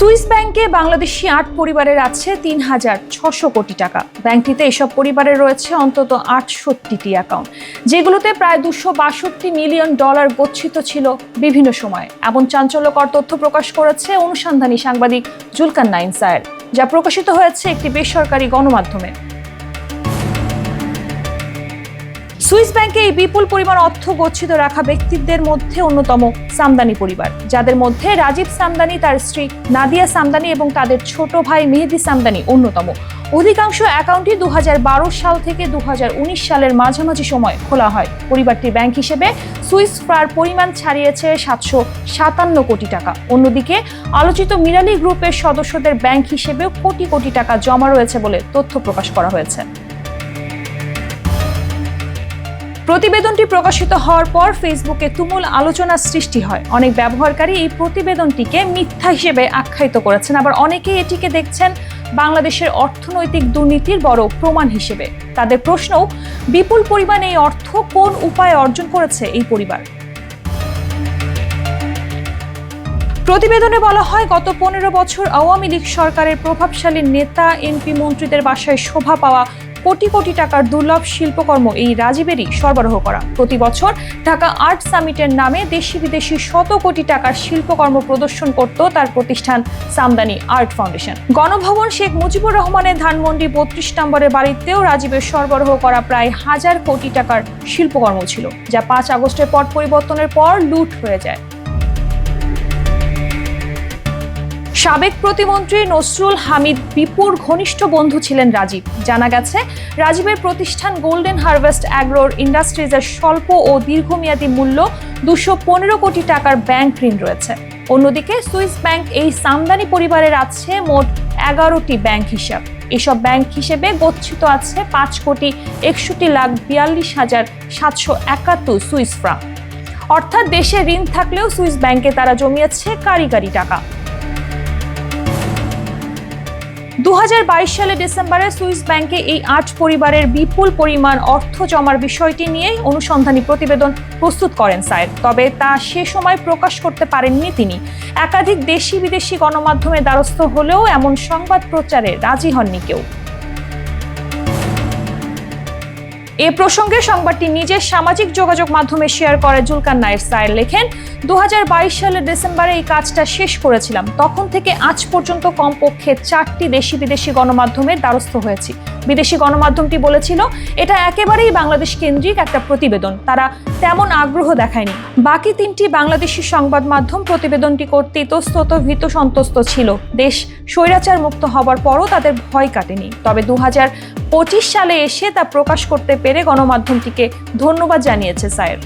Swiss ব্যাংকে বাংলাদেশি ৮ পরিবারের আছে ৩,৬০০ কোটি টাকা। ব্যাংকটিতে এসব পরিবারের রয়েছে অন্তত ৬৮টি অ্যাকাউন্ট, যেগুলোতে প্রায় $২৬২ মিলিয়ন গচ্ছিত ছিল বিভিন্ন সময়ে। এমন চাঞ্চল্যকর তথ্য প্রকাশ করেছে অনুসন্ধানী সাংবাদিক জুলকারনাইন সায়ের, যা প্রকাশিত হয়েছে একটি বেসরকারি গণমাধ্যমে। সুইস ব্যাংকে এই বিপুল পরিমাণ অর্থ গচ্ছিত রাখা ব্যক্তিদের মধ্যে অন্যতম সামদানি পরিবার, যাদের মধ্যে রাজীব সামদানি, তার স্ত্রী নাদিয়া সামদানি এবং তাদের ছোট ভাই মেহেদি সামদানি অন্যতম। অধিকাংশ অ্যাকাউন্টই 2012 সাল থেকে 2019 সালের মাঝামাঝি সময় খোলা হয়। পরিবারটির ব্যাংক হিসেবে সুইস ফ্রার পরিমাণ ছাড়িয়েছে 757 কোটি টাকা। অন্যদিকে আলোচিত মিরালি গ্রুপের সদস্যদের ব্যাংক হিসেবেও কোটি কোটি টাকা জমা রয়েছে বলে তথ্য প্রকাশ করা হয়েছে। প্রতিবেদনটি প্রকাশিত হওয়ার পর ফেসবুকে তুমুল আলোচনার সৃষ্টি হয়। অনেক ব্যবহারকারী এই প্রতিবেদনটিকে মিথ্যা হিসেবে আখ্যায়িত করেছেন, আবার অনেকেই এটিকে দেখছেন বাংলাদেশের অর্থনৈতিক দুর্নীতির বড় প্রমাণ হিসেবে। তাদের প্রশ্ন, বিপুল পরিমাণ এই অর্থ কোন উপায়ে অর্জন করেছে এই পরিবার? প্রতিবেদনে বলা হয়, গত 15 বছর আওয়ামী লীগ সরকারের প্রভাবশালী নেতা, এমপি, মন্ত্রীদের বাসায় শোভা পাওয়া কোটি কোটি টাকার দুর্লভ শিল্পকর্ম এই রাজীবেরই সরবরাহ করা। প্রতি বছর ঢাকা আর্ট সামিটের নামে দেশি বিদেশি শত কোটি টাকার শিল্পকর্ম প্রদর্শন করত তার প্রতিষ্ঠান সামদানি আর্ট ফাউন্ডেশন। গণভবন শেখ মুজিবুর রহমানের ধানমন্ডি 32 নম্বরের বাড়িতেও রাজীবের সরবরাহ করা প্রায় 1000 কোটি টাকার শিল্পকর্ম ছিল, যা 5 আগস্টের পট পরিবর্তনের পর লুট হয়ে যায়। সাবেক প্রতিমন্ত্রী নসরুল হামিদ বিপুর ঘনিষ্ঠ বন্ধু ছিলেন রাজীব। জানা গেছে, রাজীবের প্রতিষ্ঠান গোল্ডেন হারভেস্ট অ্যাগ্রো ইন্ডাস্ট্রিজের স্বল্প ও দীর্ঘমেয়াদী মূল্য 215 কোটি টাকার ব্যাংক ঋণ রয়েছে। অন্যদিকে সুইস ব্যাংক এই সামদানি পরিবারের আছে মোট 11টি ব্যাংক হিসাব। এসব ব্যাংক হিসেবে গচ্ছিত আছে 5,61,42,771 সুইস ফ্রাঙ্ক। অর্থাৎ দেশে ঋণ থাকলেও সুইস ব্যাংকে তারা জমিয়েছে কারি টাকা। 2022 সালে ডিসেম্বরে সুইস ব্যাংকে এই 8 পরিবারের বিপুল পরিমাণ অর্থ জমার বিষয়টি নিয়ে অনুসন্ধানী প্রতিবেদন প্রস্তুত করেন সায়ের। তবে তা সে সময় প্রকাশ করতে পারেননি তিনি। একাধিক দেশি বিদেশি গণমাধ্যমের দ্বারস্থ হলেও এমন সংবাদ প্রচারে রাজি হননি কেউ। এ প্রসঙ্গে সংবাদটি নিজের সামাজিক যোগাযোগ মাধ্যমে শেয়ার করে জুলকারনাইন সায়ের লেখেন, 2022 সালের ডিসেম্বরে এই কাজটা শেষ করেছিলাম। তখন থেকে আজ পর্যন্ত কমপক্ষে 4টি দেশি বিদেশি গণমাধ্যমের দ্বারস্থ হয়েছি। বিদেশি গণমাধ্যমটি বলেছিল এটা একেবারেই বাংলাদেশ কেন্দ্রিক একটা প্রতিবেদন, তারা তেমন আগ্রহ দেখায়নি। বাকি 3টি বাংলাদেশি সংবাদ মাধ্যম প্রতিবেদনটি করতে ইতস্তত ভীত সন্ত্রস্ত ছিল। দেশ স্বৈরাচার মুক্ত হবার পরও তাদের ভয় কাটেনি। তবে 2025 সালে এসে তা প্রকাশ করতে পেরে গণমাধ্যমটিকে ধন্যবাদ জানিয়েছে সায়ের।